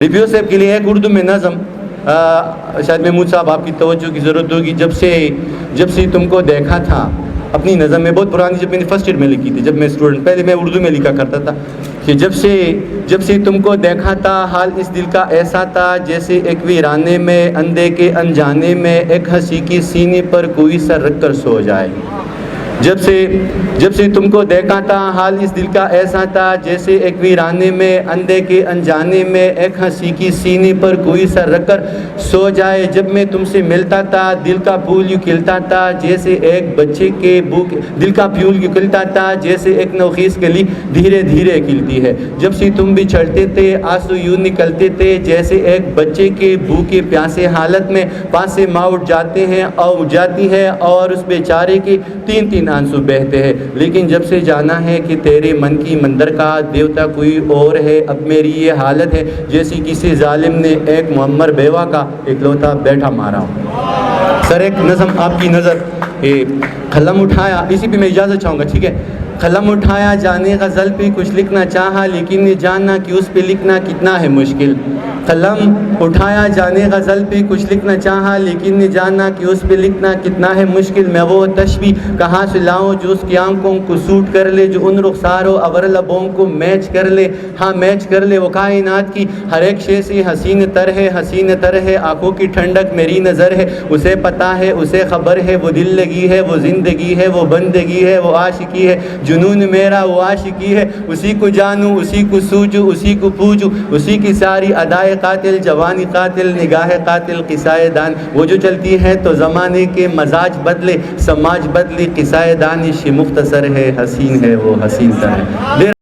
Review साहब के लिए एक उर्दू में नज़म शायद महमूद साहब आपकी तवज्जो की ज़रूरत होगी। जब से तुमको देखा था, अपनी नज़म में बहुत पुरानी, जब मैंने फर्स्ट ईयर में लिखी थी, जब मैं स्टूडेंट, पहले मैं उर्दू में लिखा करता था कि जब से तुमको देखा था, हाल इस दिल का ऐसा था जैसे एक वीराने में अंधे के अनजाने में एक हंसी की सीने पर कोई सर रख कर सो जाए। जब से तुमको देखा था, हाल इस दिल का ऐसा था जैसे एक वीराने में अंधे के अनजाने में एक हंसी की सीने पर कोई सर रख कर सो जाए। जब मैं तुमसे मिलता था, दिल का फूल यूँ खिलता था जैसे एक बच्चे के भूख, दिल का फूल यूँ खिलता था जैसे एक नौखीस कली धीरे धीरे खिलती है। जब से तुम भी चढ़ते थे, आंसू यूँ निकलते थे जैसे एक बच्चे के भूखे प्यासे हालत में पास से माँ उठ जाते हैं और उठ जाती है और उस बेचारे के तीन तीन आंसू बहते हैं। लेकिन जब से जाना है कि तेरे मन की मंदिर का देवता कोई और है, अब मेरी ये हालत है जैसी किसी जालिम ने एक मुअम्मर बेवा का इकलौता बैठा मारा हो। सर एक नज़म आपकी नज़र, कलम उठाया, इसी पे मैं इजाज़त चाहूँगा, ठीक है। कलम उठाया जाने गज़ल पे कुछ लिखना चाहा, लेकिन ये जानना कि उस पे लिखना कितना है मुश्किल। कलम उठाया जाने गज़ल पे कुछ लिखना चाहा, लेकिन ये जानना कि उस पे लिखना कितना है मुश्किल। मैं वो तशबीह कहाँ से लाऊं जो उसकी आंखों को सूट कर ले, जो उन रुखसारों अवर लबों को मैच कर ले, हाँ मैच कर ले। वो कायनात की हर एक शे से हसीन तर है, हसीन तर है, आंखों की ठंडक मेरी नज़र है। उसे पता है, उसे खबर है, वो दिल लगी है, वो ज़िंदगी है, वो बंदगी है, वो आशिकी है, जुनून मेरा वो आशिकी है। उसी को जानूं, उसी को सूझूं, उसी को पूजूं, उसी की सारी अदाए कातिल, जवानी कातिल, निगाह कातिल, किस्साए दान। वो जो चलती है तो ज़माने के मजाज बदले, समाज बदले, किस्साए दानिश मुख्तसर है, हसीन है वो हसीन तर है।